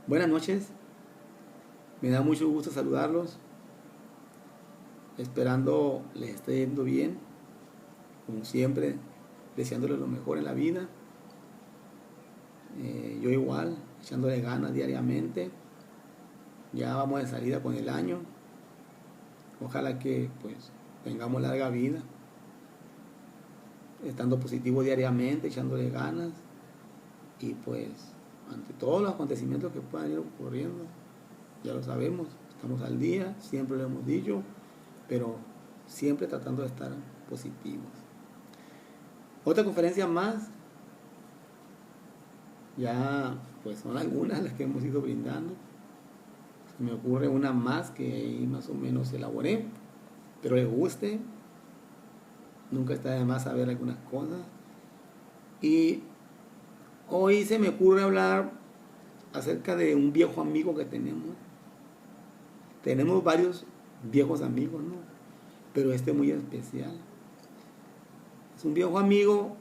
Buenas noches, me da mucho gusto saludarlos, esperando les esté yendo bien, como siempre, deseándoles lo mejor en la vida. Yo igual, echándole ganas diariamente, ya vamos de salida con el año, ojalá que pues tengamos larga vida, estando positivo diariamente, echándole ganas y pues ante todos los acontecimientos que puedan ir ocurriendo, ya lo sabemos, estamos al día, siempre lo hemos dicho, pero siempre tratando de estar positivos. Otra conferencia más, ya pues son algunas las que hemos ido brindando. Se me ocurre una más que ahí más o menos elaboré, pero les guste, nunca está de más saber algunas cosas. Y hoy se me ocurre hablar acerca de un viejo amigo que tenemos. Tenemos varios viejos amigos, ¿no? Pero este es muy especial. Es un viejo amigo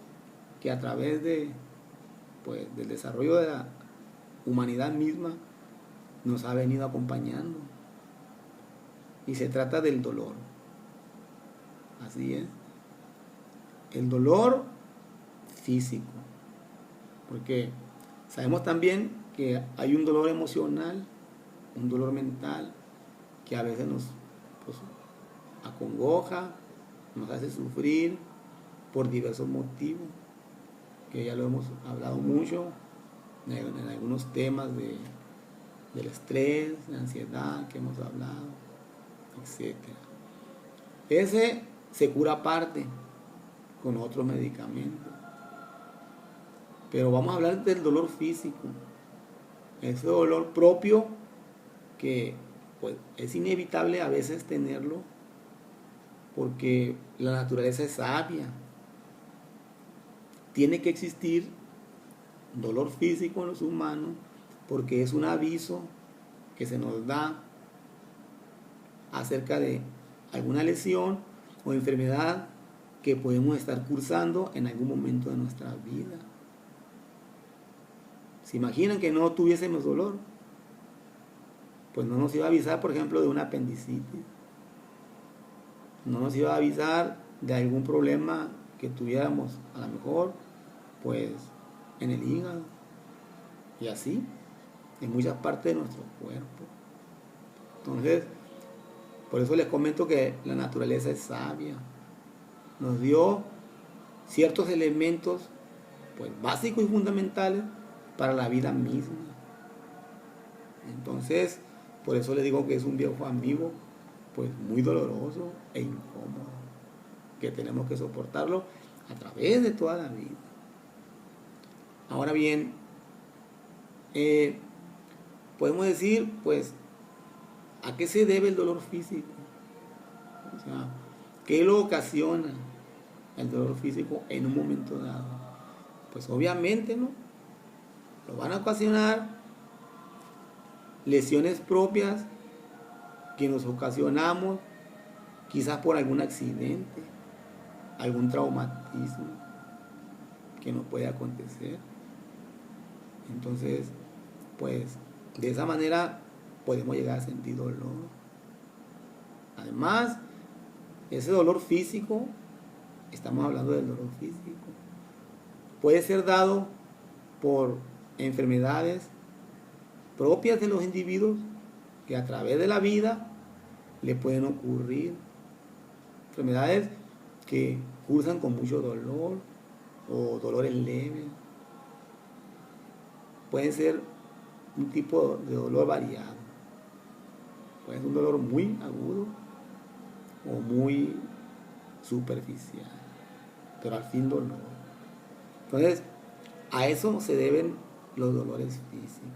que a través de, pues, del desarrollo de la humanidad misma nos ha venido acompañando. Y se trata del dolor. Así es. El dolor físico. Porque sabemos también que hay un dolor emocional, un dolor mental, que a veces nos pues, acongoja, nos hace sufrir por diversos motivos, que ya lo hemos hablado mucho en algunos temas del estrés, de ansiedad que hemos hablado, etcétera. Ese se cura aparte con otros medicamentos. Pero vamos a hablar del dolor físico, ese dolor propio que pues, es inevitable a veces tenerlo porque la naturaleza es sabia. Tiene que existir dolor físico en los humanos porque es un aviso que se nos da acerca de alguna lesión o enfermedad que podemos estar cursando en algún momento de nuestra vida. ¿Se imaginan que no tuviésemos dolor? Pues no nos iba a avisar, por ejemplo, de una apendicitis. No nos iba a avisar de algún problema que tuviéramos, a lo mejor, pues, en el hígado. Y así, en muchas partes de nuestro cuerpo. Entonces, por eso les comento que la naturaleza es sabia. Nos dio ciertos elementos, pues, básicos y fundamentales para la vida misma. Entonces, por eso le digo que es un viejo amigo, pues muy doloroso e incómodo, que tenemos que soportarlo a través de toda la vida. Ahora bien, podemos decir, pues, ¿a qué se debe el dolor físico? O sea, ¿qué lo ocasiona el dolor físico en un momento dado? Pues obviamente, ¿no? Lo van a ocasionar lesiones propias que nos ocasionamos quizás por algún accidente, algún traumatismo que nos puede acontecer. Entonces, pues de esa manera podemos llegar a sentir dolor. Además, ese dolor físico, estamos hablando del dolor físico, puede ser dado por enfermedades propias de los individuos que a través de la vida le pueden ocurrir. Enfermedades que cursan con mucho dolor o dolores leves. Pueden ser un tipo de dolor variado. Puede ser un dolor muy agudo o muy superficial, pero al fin dolor. Entonces, a eso se deben los dolores físicos.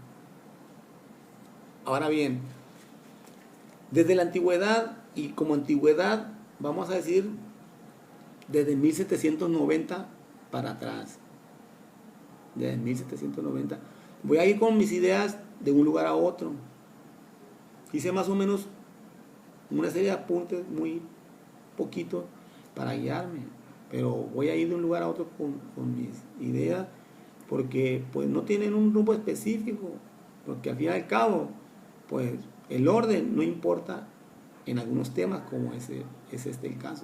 Ahora bien, desde la antigüedad, y como antigüedad, vamos a decir, desde 1790 para atrás. Desde 1790. Voy a ir con mis ideas de un lugar a otro. Hice más o menos una serie de apuntes muy poquitos para guiarme, pero voy a ir de un lugar a otro con mis ideas porque pues no tienen un rumbo específico, porque al fin y al cabo, pues el orden no importa en algunos temas como es este el caso.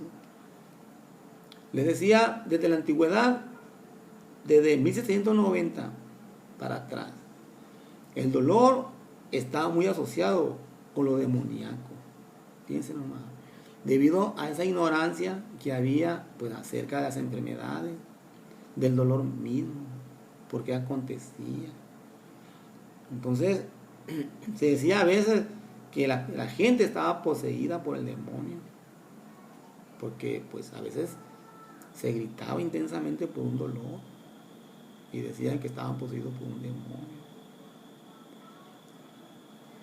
Les decía, desde la antigüedad, desde 1790 para atrás, el dolor estaba muy asociado con lo demoníaco. Fíjense nomás. Debido a esa ignorancia que había pues acerca de las enfermedades, del dolor mismo, por qué acontecía. Entonces, se decía a veces que la gente estaba poseída por el demonio, porque pues a veces se gritaba intensamente por un dolor y decían que estaban poseídos por un demonio.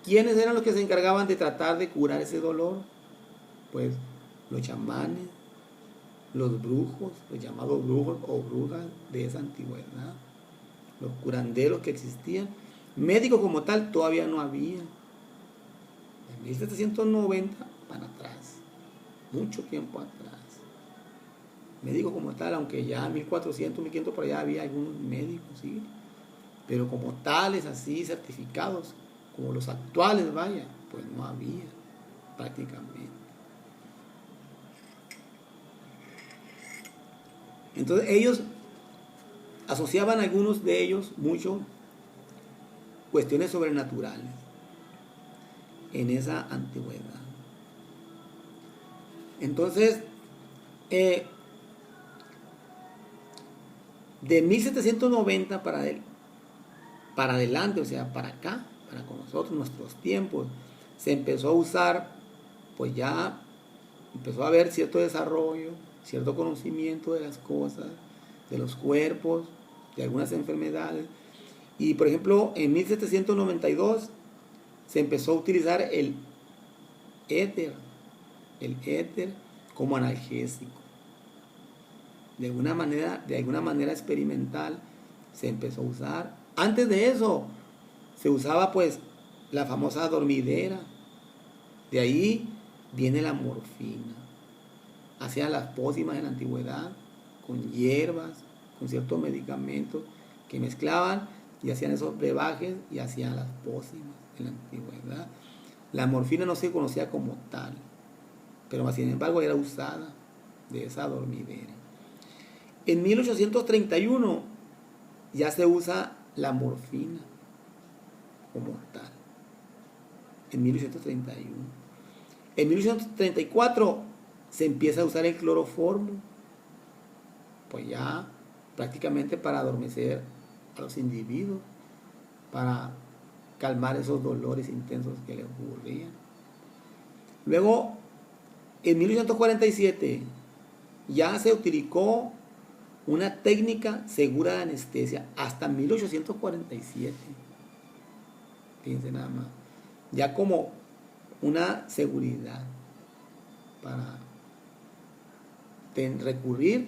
¿Quiénes eran los que se encargaban de tratar de curar ese dolor? Pues los chamanes, los brujos, los llamados brujos o brujas de esa antigüedad, los curanderos que existían. Médicos como tal todavía no había. En 1790 para atrás, mucho tiempo atrás. Médicos como tal, aunque ya en 1400, 1500 por allá había algunos médicos, ¿sí? Pero como tales, así certificados, como los actuales, vaya, pues no había prácticamente. Entonces ellos asociaban algunos de ellos mucho cuestiones sobrenaturales en esa antigüedad. Entonces, de 1790 para adelante, o sea, para acá, para con nosotros, nuestros tiempos, se empezó a usar, pues ya empezó a haber cierto desarrollo, cierto conocimiento de las cosas, de los cuerpos, de algunas enfermedades. Y por ejemplo, en 1792 se empezó a utilizar el éter como analgésico. De alguna manera experimental se empezó a usar. Antes de eso se usaba pues la famosa dormidera. De ahí viene la morfina. Hacían las pócimas en la antigüedad con hierbas, con ciertos medicamentos que mezclaban y hacían esos brebajes y hacían las pócimas en la antigüedad. La morfina no se conocía como tal, pero sin embargo era usada de esa dormidera. En 1831 ya se usa la morfina como tal. En 1831. En 1834 se empieza a usar el cloroformo, pues ya prácticamente para adormecer a los individuos, para calmar esos dolores intensos que les ocurrían. Luego, en 1847 ya se utilizó una técnica segura de anestesia hasta 1847. Fíjense nada más. Ya como una seguridad para recurrir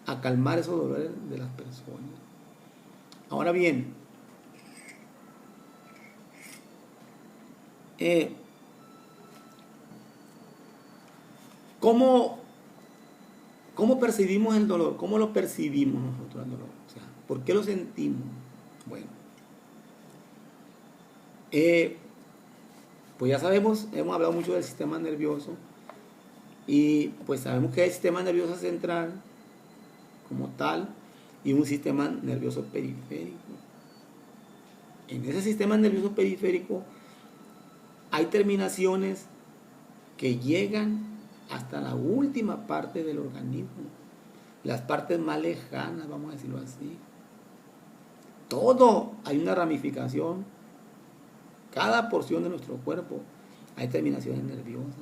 a calmar esos dolores de las personas. Ahora bien, ¿cómo percibimos el dolor? ¿Cómo lo percibimos nosotros el dolor? O sea, ¿por qué lo sentimos? Bueno, pues ya sabemos, hemos hablado mucho del sistema nervioso y pues sabemos que hay sistema nervioso central como tal y un sistema nervioso periférico. En ese sistema nervioso periférico hay terminaciones que llegan hasta la última parte del organismo, las partes más lejanas, vamos a decirlo así. Todo hay una ramificación. Cada porción de nuestro cuerpo hay terminaciones nerviosas.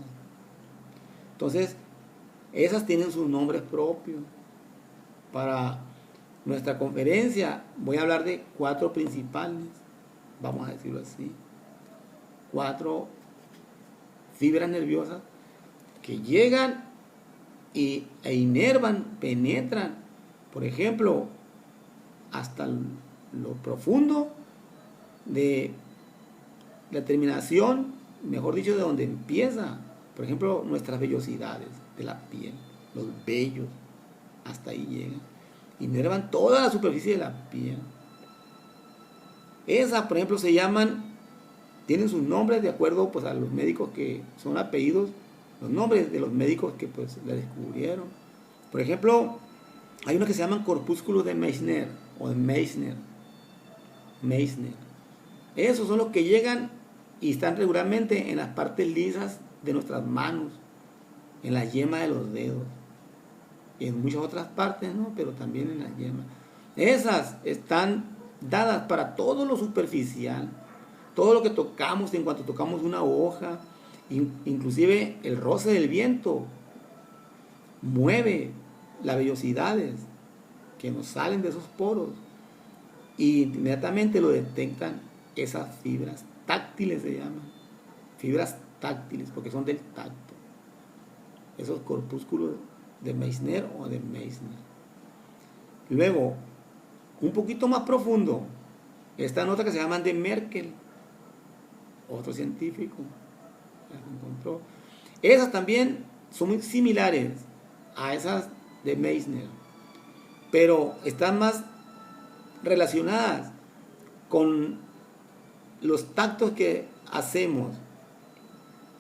Entonces, esas tienen sus nombres propios. Para nuestra conferencia voy a hablar de 4 principales, vamos a decirlo así. 4 fibras nerviosas que llegan e inervan, penetran, por ejemplo, hasta lo profundo de la terminación, mejor dicho, de donde empieza, por ejemplo, nuestras vellosidades de la piel, los vellos, hasta ahí llegan, inervan toda la superficie de la piel. Esas, por ejemplo, tienen sus nombres de acuerdo pues a los médicos que son apellidos, los nombres de los médicos que pues la descubrieron. Por ejemplo, hay unos que se llaman corpúsculos de Meissner o de Meissner. Esos son los que llegan y están regularmente en las partes lisas de nuestras manos, en la yema de los dedos, y en muchas otras partes, ¿no? Pero también en la yema. Esas están dadas para todo lo superficial, todo lo que tocamos en cuanto tocamos una hoja, inclusive el roce del viento mueve las vellosidades que nos salen de esos poros y inmediatamente lo detectan esas fibras táctiles, se llaman fibras táctiles porque son del tacto, esos corpúsculos de Meissner o de Meissner. Luego, un poquito más profundo, esta nota que se llama de Merkel, otro científico las encontró. Esas también son muy similares a esas de Meissner, pero están más relacionadas con los tactos que hacemos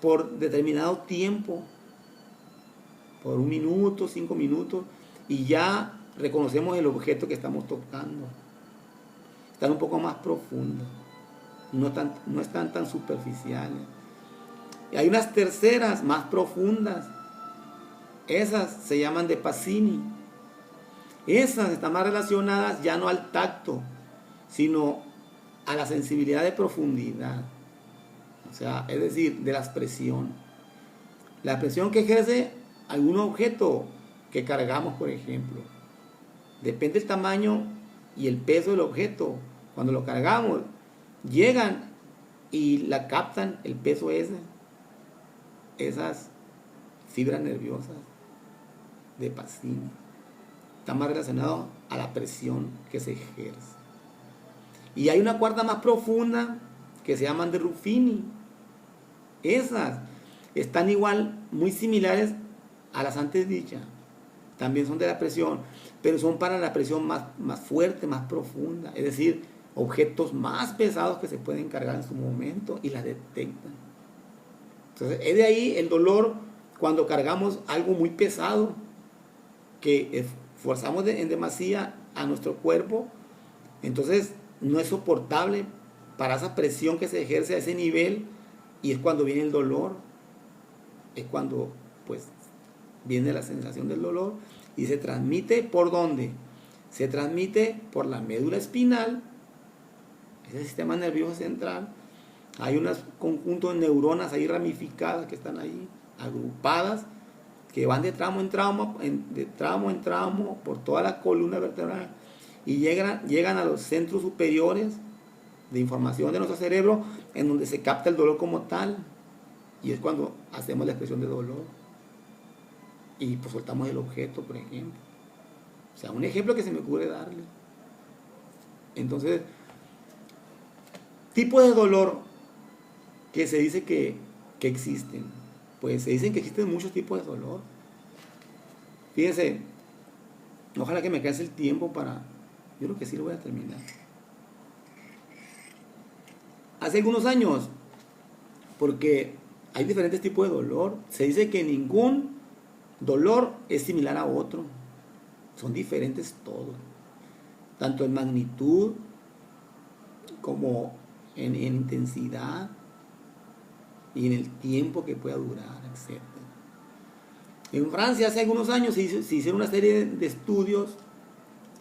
por determinado tiempo, por 1 minuto, 5 minutos, y ya reconocemos el objeto que estamos tocando. Están un poco más profundos, no están tan superficiales. Y hay unas terceras más profundas, esas se llaman de Pacini. Esas están más relacionadas ya no al tacto, sino a la sensibilidad de profundidad. O sea, es decir, de la expresión. La expresión que ejerce algún objeto que cargamos, por ejemplo. Depende del tamaño y el peso del objeto. Cuando lo cargamos, llegan y la captan el peso ese. Esas fibras nerviosas de Pacini está más relacionado a la presión que se ejerce. Y hay una cuarta más profunda que se llaman de Ruffini. Esas están igual, muy similares a las antes dichas. También son de la presión, pero son para la presión más fuerte, más profunda. Es decir, objetos más pesados que se pueden cargar en su momento y las detectan. Entonces, es de ahí el dolor cuando cargamos algo muy pesado que forzamos en demasía a nuestro cuerpo. Entonces, no es soportable para esa presión que se ejerce a ese nivel y es cuando viene el dolor. Es cuando pues viene la sensación del dolor y se transmite ¿por dónde? Se transmite por la médula espinal, ese sistema nervioso central. Hay un conjunto de neuronas ahí ramificadas que están ahí agrupadas, que van de tramo en tramo por toda la columna vertebral y llegan a los centros superiores de información de nuestro cerebro, en donde se capta el dolor como tal, y es cuando hacemos la expresión de dolor y pues soltamos el objeto, por ejemplo. O sea, un ejemplo que se me ocurre darle. Entonces, tipo de dolor que se dice que existen. Pues se dicen que existen muchos tipos de dolor. Fíjense, ojalá que me alcance el tiempo para... Yo creo que sí lo voy a terminar. Hace algunos años, porque hay diferentes tipos de dolor, se dice que ningún dolor es similar a otro. Son diferentes todos. Tanto en magnitud como en intensidad y en el tiempo que pueda durar, etc. En Francia hace algunos años se hicieron una serie de estudios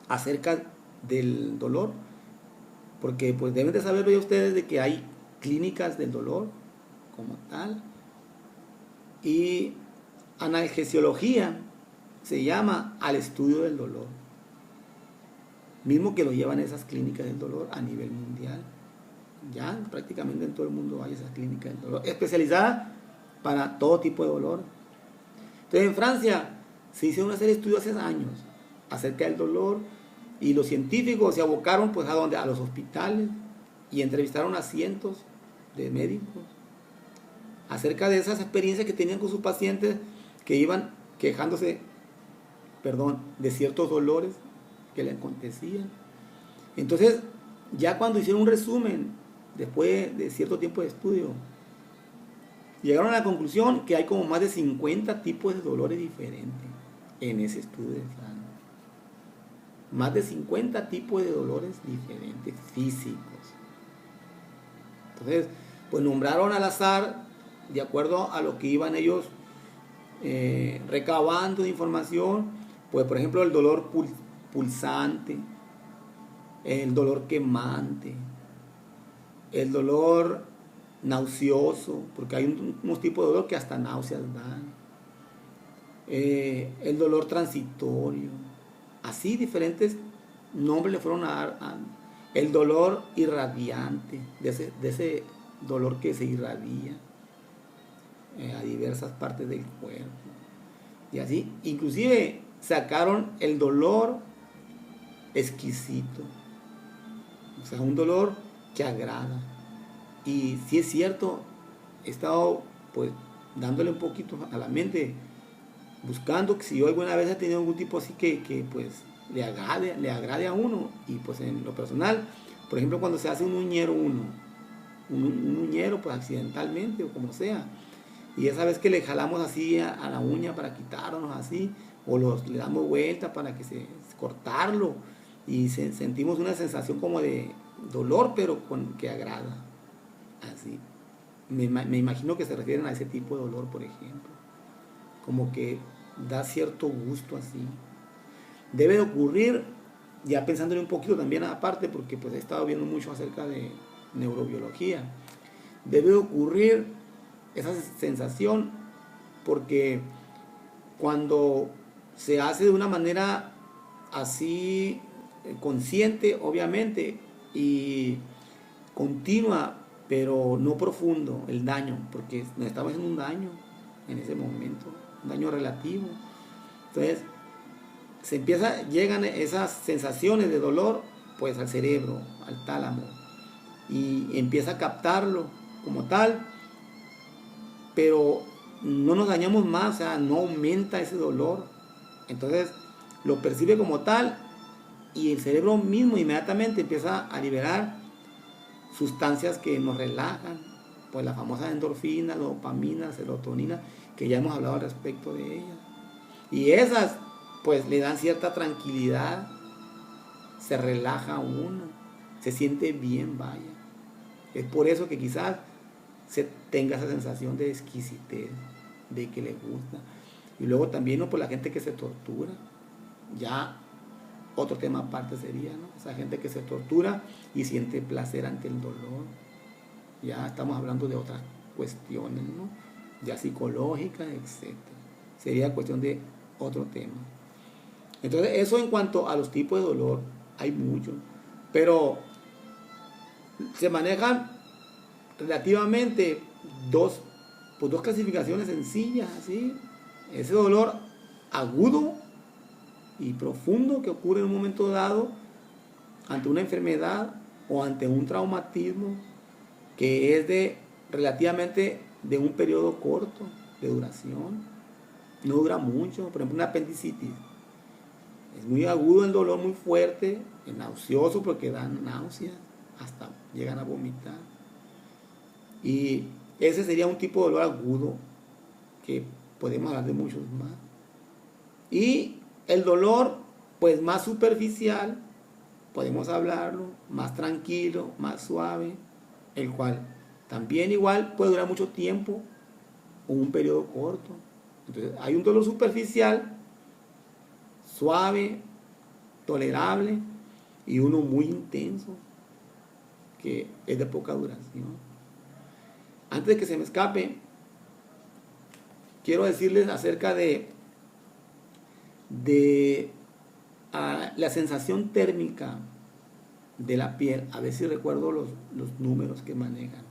acerca del dolor, porque pues deben de saberlo ya ustedes de que hay clínicas del dolor como tal, y analgesiología se llama al estudio del dolor, mismo que lo llevan esas clínicas del dolor a nivel mundial. Ya prácticamente en todo el mundo hay esas clínicas del dolor especializadas para todo tipo de dolor. Entonces en Francia se hizo una serie de estudios hace años acerca del dolor, y los científicos se abocaron pues a los hospitales y entrevistaron a cientos de médicos acerca de esas experiencias que tenían con sus pacientes que iban quejándose, de ciertos dolores que le acontecían. Entonces Ya cuando hicieron un resumen, después de cierto tiempo de estudio, llegaron a la conclusión que hay como más de 50 tipos de dolores diferentes en ese estudio de Frank. Más de 50 tipos de dolores diferentes físicos. Entonces, pues nombraron al azar, de acuerdo a lo que iban ellos recabando de información, pues por ejemplo el dolor pulsante, el dolor quemante, el dolor nauseoso, porque hay unos tipos de dolor que hasta náuseas dan, el dolor transitorio, así diferentes nombres le fueron a dar, el dolor irradiante, de ese dolor que se irradia a diversas partes del cuerpo, y así, inclusive sacaron el dolor exquisito, o sea, un dolor que agrada. Y si es cierto, he estado pues dándole un poquito a la mente, buscando que si yo alguna vez he tenido algún tipo así que pues le agrade a uno. Y pues en lo personal, por ejemplo, cuando se hace un uñero un uñero pues accidentalmente o como sea, y esa vez que le jalamos así a la uña para quitarnos así, o le damos vuelta para que cortarlo, y sentimos una sensación como de dolor, pero que agrada. Así. Me imagino que se refieren a ese tipo de dolor, por ejemplo. Como que da cierto gusto así. Debe de ocurrir, ya pensándole un poquito también aparte, porque pues he estado viendo mucho acerca de neurobiología. Debe de ocurrir esa sensación porque cuando se hace de una manera así consciente, obviamente, y continua, pero no profundo, el daño, porque nos estamos haciendo un daño en ese momento, un daño relativo. Entonces, llegan esas sensaciones de dolor, pues al cerebro, al tálamo, y empieza a captarlo como tal, pero no nos dañamos más, o sea, no aumenta ese dolor. Entonces, lo percibe como tal, y el cerebro mismo inmediatamente empieza a liberar sustancias que nos relajan, pues la famosa endorfina, dopamina, serotonina, que ya hemos hablado al respecto de ellas. Y esas, pues le dan cierta tranquilidad, se relaja uno, se siente bien, vaya. Es por eso que quizás se tenga esa sensación de exquisitez, de que le gusta. Y luego también, ¿no?, por la gente que se tortura, ya otro tema aparte sería, ¿no?, esa gente que se tortura y siente placer ante el dolor. Ya estamos hablando de otras cuestiones, ¿no?, ya psicológicas, etc. Sería cuestión de otro tema. Entonces, eso en cuanto a los tipos de dolor, hay muchos, pero se manejan relativamente dos clasificaciones sencillas, así. Ese dolor agudo y profundo que ocurre en un momento dado ante una enfermedad o ante un traumatismo, que es relativamente de un periodo corto de duración, no dura mucho. Por ejemplo, una apendicitis, es muy agudo el dolor, muy fuerte, es nauseoso porque dan náuseas, hasta llegan a vomitar, y ese sería un tipo de dolor agudo, que podemos hablar de muchos más. Y el dolor pues más superficial, podemos hablarlo, más tranquilo, más suave, el cual también igual puede durar mucho tiempo o un periodo corto. Entonces hay un dolor superficial, suave, tolerable, y uno muy intenso, que es de poca duración. Antes de que se me escape, quiero decirles acerca de la sensación térmica de la piel. A ver si recuerdo los números que manejan,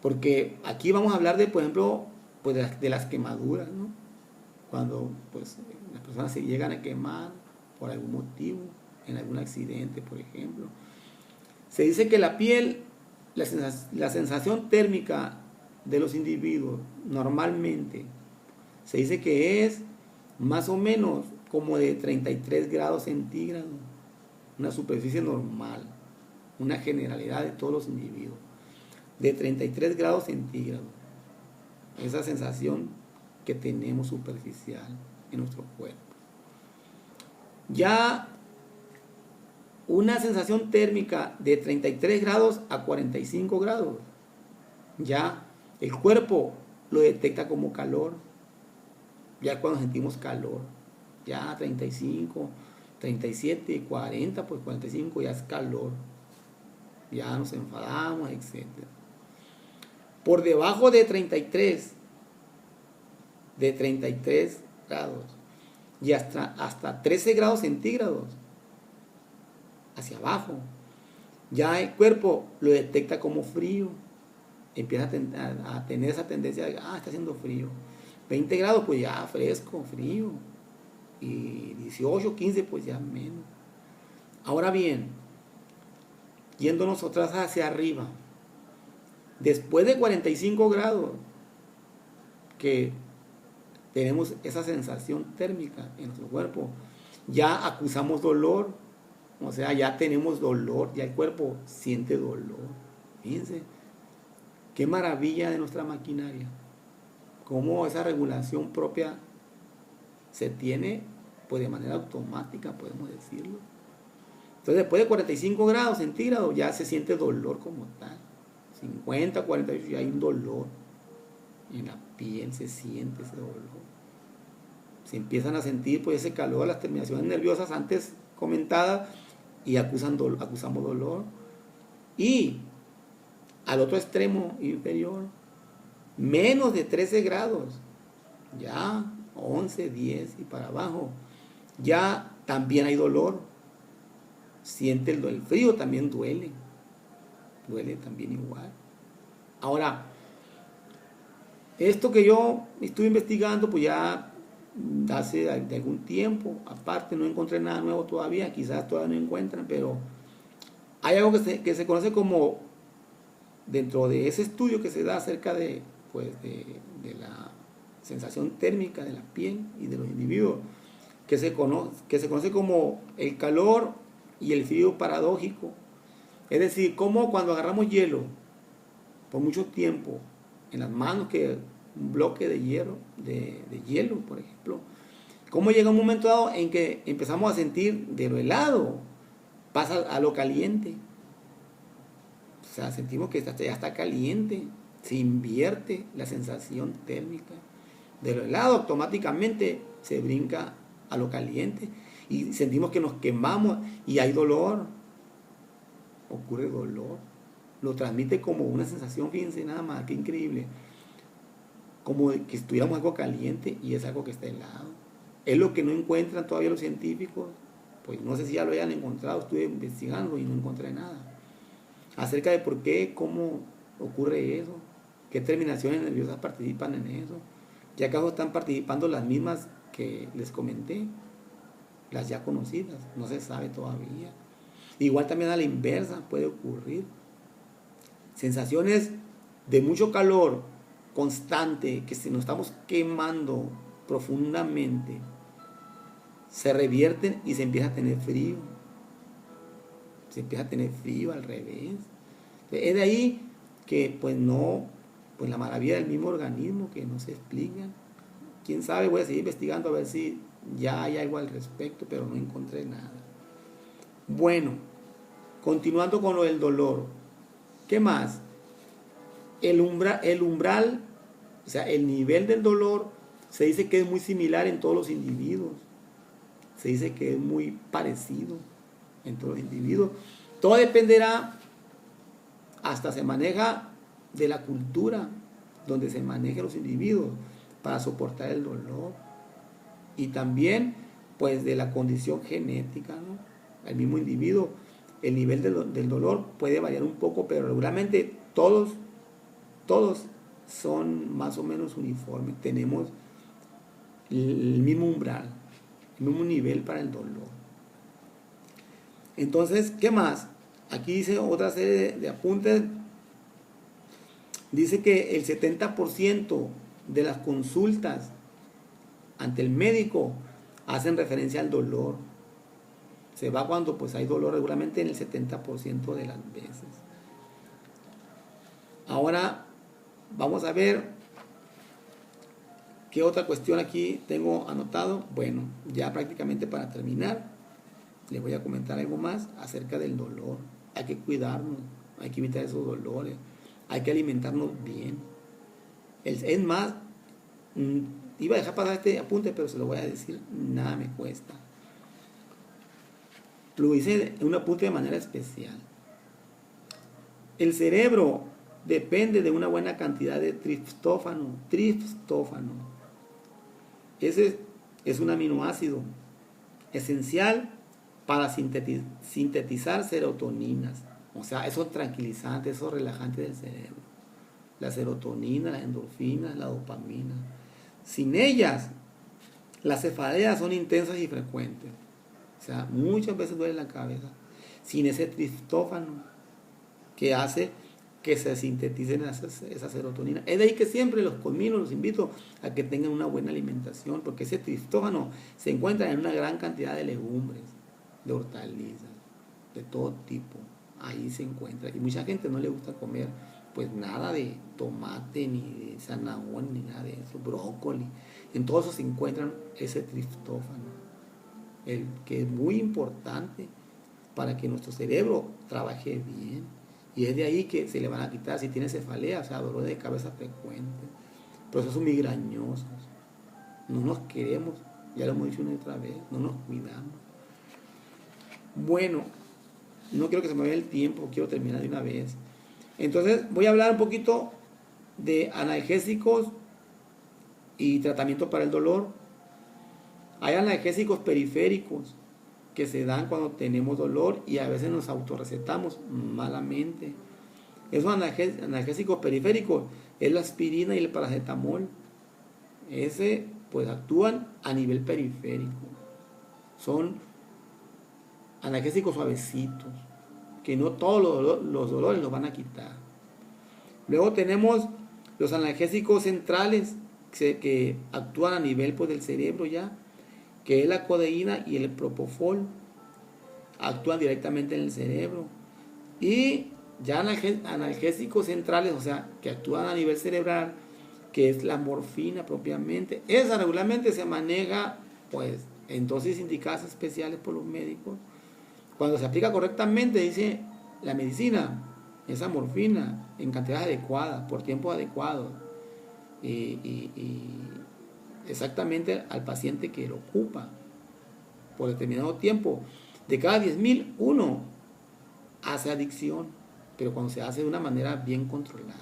porque aquí vamos a hablar de, por ejemplo, pues de las quemaduras, ¿no? Cuando pues las personas se llegan a quemar por algún motivo, en algún accidente, por ejemplo, se dice que la piel, la sensación térmica de los individuos normalmente se dice que es más o menos como de 33 grados centígrados. una superficie normal, una generalidad de todos los individuos, de 33 grados centígrados. Esa sensación que tenemos superficial en nuestro cuerpo. Ya una sensación térmica de 33 grados a 45 grados, ya el cuerpo lo detecta como calor. Ya cuando sentimos calor, ya 35, 37, 40, pues 45 ya es calor. Ya nos enfadamos, etc. Por debajo de 33 grados y hasta 13 grados centígrados hacia abajo, ya el cuerpo lo detecta como frío. Empieza a tener esa tendencia de, está haciendo frío. 20 grados, pues ya fresco, frío. Y 18, 15, pues ya menos. Ahora bien, yéndonos otras hacia arriba, después de 45 grados, que tenemos esa sensación térmica en nuestro cuerpo, ya acusamos dolor. O sea, ya tenemos dolor, ya el cuerpo siente dolor. Fíjense, qué maravilla de nuestra maquinaria. Cómo esa regulación propia se tiene, pues de manera automática, podemos decirlo. Entonces, después de 45 grados centígrados, ya se siente dolor como tal. 50, 48, ya hay un dolor. En la piel se siente ese dolor. Se empiezan a sentir, pues, ese calor, las terminaciones nerviosas antes comentadas, y acusamos dolor. Y al otro extremo inferior, menos de 13 grados, ya 11, 10 y para abajo, ya también hay dolor. Siente el frío, también duele también igual. Ahora, esto que yo estuve investigando, pues ya hace de algún tiempo, aparte no encontré nada nuevo todavía, quizás todavía no encuentran, pero hay algo que se conoce como, dentro de ese estudio que se da acerca de la sensación térmica de la piel y de los individuos, que se conoce como el calor y el frío paradójico. Es decir, como cuando agarramos hielo por mucho tiempo en las manos, que un bloque de hielo, por ejemplo, cómo llega un momento dado en que empezamos a sentir de lo helado, pasa a lo caliente. O sea, sentimos que ya está caliente, se invierte la sensación térmica. De lo helado automáticamente se brinca a lo caliente y sentimos que nos quemamos y hay dolor. Ocurre dolor. Lo transmite como una sensación, fíjense nada más, qué increíble. Como que estuviéramos algo caliente y es algo que está helado. Es lo que no encuentran todavía los científicos. Pues no sé si ya lo hayan encontrado, estuve investigando y no encontré nada acerca de por qué, cómo ocurre eso, qué terminaciones nerviosas participan en eso. ¿Ya acaso están participando las mismas que les comenté? Las ya conocidas, no se sabe todavía. Igual también a la inversa puede ocurrir. Sensaciones de mucho calor constante, que nos estamos quemando profundamente, se revierten y se empieza a tener frío. Se empieza a tener frío al revés. Es de ahí que pues la maravilla del mismo organismo que no se explica. Quién sabe, voy a seguir investigando a ver si ya hay algo al respecto, pero no encontré nada. Bueno, continuando con lo del dolor. ¿Qué más? El umbral, o sea, el nivel del dolor, se dice que es muy similar en todos los individuos. Se dice que es muy parecido en todos los individuos. Todo dependerá, hasta se maneja de la cultura donde se manejan los individuos para soportar el dolor, y también pues de la condición genética, ¿no? El mismo individuo, el nivel del dolor puede variar un poco, pero regularmente todos son más o menos uniformes. Tenemos el mismo umbral, el mismo nivel para el dolor. Entonces, ¿qué más? Aquí dice otra serie de apuntes. Dice que el 70% de las consultas ante el médico hacen referencia al dolor. Se va cuando pues hay dolor regularmente en el 70% de las veces. Ahora vamos a ver qué otra cuestión aquí tengo anotado. Bueno, ya prácticamente para terminar, les voy a comentar algo más acerca del dolor. Hay que cuidarnos, hay que evitar esos dolores, hay que alimentarnos bien. Es más, iba a dejar pasar este apunte, pero se lo voy a decir, nada me cuesta. Lo hice en un apunte de manera especial. El cerebro depende de una buena cantidad de triptófano. Ese es un aminoácido esencial para sintetizar serotoninas. O sea, esos tranquilizantes, esos relajantes del cerebro. La serotonina, las endorfinas, la dopamina. Sin ellas, las cefaleas son intensas y frecuentes. O sea, muchas veces duele la cabeza. Sin ese triptófano que hace que se sinteticen esa serotonina. Es de ahí que siempre los conmino, los invito a que tengan una buena alimentación, porque ese triptófano se encuentra en una gran cantidad de legumbres, de hortalizas, de todo tipo. Ahí se encuentra. Y mucha gente no le gusta comer pues nada de tomate, ni de zanahoria, ni nada de eso, brócoli. En todo eso se encuentra ese triptófano, el que es muy importante para que nuestro cerebro trabaje bien. Y es de ahí que se le van a quitar si tiene cefalea, o sea, dolor de cabeza frecuente, procesos migrañosos. No nos queremos, ya lo hemos dicho una y otra vez, no nos cuidamos. Bueno, no quiero que se me vaya el tiempo, quiero terminar de una vez. Entonces voy a hablar un poquito de analgésicos y tratamiento para el dolor. Hay analgésicos periféricos que se dan cuando tenemos dolor y a veces nos autorrecetamos malamente. Esos analgésicos periféricos es la aspirina y el paracetamol. Ese pues actúan a nivel periférico. Son analgésicos suavecitos que no todos los dolores los van a quitar. Luego tenemos los analgésicos centrales que actúan a nivel pues, del cerebro ya, que es la codeína y el propofol, actúan directamente en el cerebro. Y ya analgésicos centrales, o sea, que actúan a nivel cerebral, que es la morfina propiamente. Esa regularmente se maneja pues en dosis indicadas especiales por los médicos. Cuando se aplica correctamente, dice la medicina, esa morfina en cantidades adecuadas, por tiempos adecuados, y exactamente al paciente que lo ocupa por determinado tiempo. De cada 10.000, uno hace adicción, pero cuando se hace de una manera bien controlada.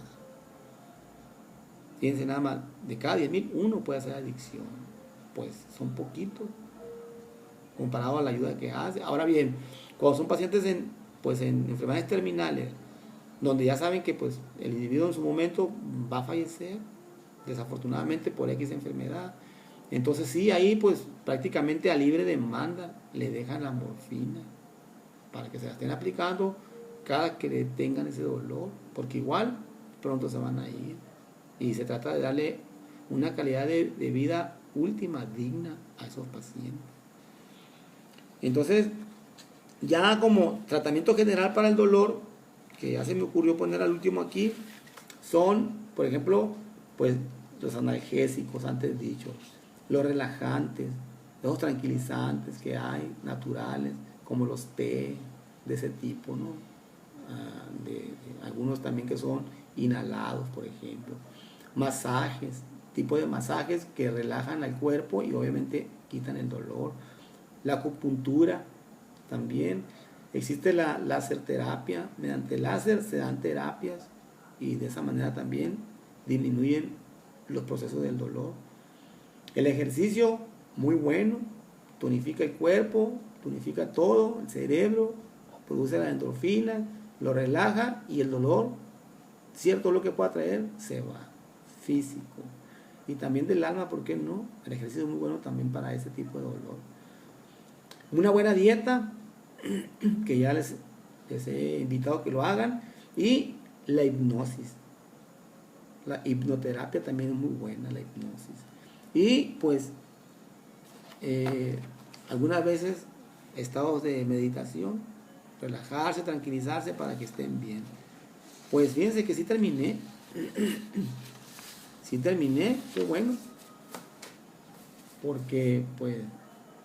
Fíjense nada más, de cada 10.000, uno puede hacer adicción. Pues son poquitos comparado a la ayuda que hace. Ahora bien, cuando son pacientes en enfermedades terminales, donde ya saben que pues, el individuo en su momento va a fallecer, desafortunadamente por X enfermedad, entonces sí, ahí pues prácticamente a libre demanda le dejan la morfina para que se la estén aplicando cada que le tengan ese dolor, porque igual pronto se van a ir y se trata de darle una calidad de vida última, digna a esos pacientes. Entonces, ya como tratamiento general para el dolor, que ya se me ocurrió poner al último aquí, son, por ejemplo, pues los analgésicos antes dichos, los relajantes, los tranquilizantes que hay, naturales, como los té de ese tipo, ¿no? De algunos también que son inhalados, por ejemplo. Masajes, tipo de masajes que relajan al cuerpo y obviamente quitan el dolor. La acupuntura también. Existe la láser terapia. Mediante láser se dan terapias y de esa manera también disminuyen los procesos del dolor. El ejercicio, muy bueno, tonifica el cuerpo, tonifica todo, el cerebro, produce las endorfinas, lo relaja y el dolor, cierto lo que pueda traer, se va. Físico. Y también del alma, ¿por qué no? El ejercicio es muy bueno también para ese tipo de dolor. Una buena dieta, que ya les he invitado a que lo hagan, y la hipnosis. La hipnoterapia también es muy buena, la hipnosis. Y pues algunas veces estados de meditación, relajarse, tranquilizarse para que estén bien. Pues fíjense que sí terminé. Sí terminé, qué bueno. Porque pues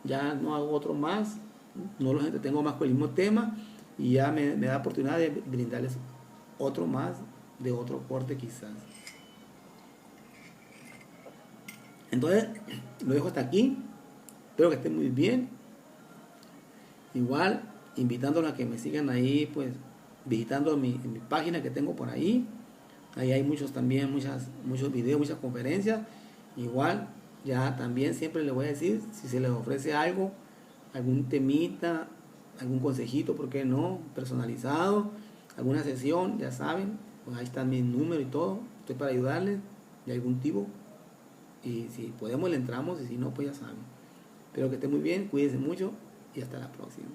ya no hago otro más, no los entretengo más con el mismo tema y ya me da oportunidad de brindarles otro más de otro corte quizás. Entonces, lo dejo hasta aquí. Espero que estén muy bien. Igual, invitándolos a que me sigan ahí, pues, visitando mi página que tengo por ahí. Ahí hay muchos también, muchos videos, muchas conferencias. Igual, ya también siempre les voy a decir, si se les ofrece algo, algún temita, algún consejito, ¿por qué no? Personalizado, alguna sesión, ya saben, pues ahí está mi número y todo. Estoy para ayudarles de algún tipo. Y si podemos le entramos y si no, pues ya saben. Espero que estén muy bien, cuídense mucho y hasta la próxima.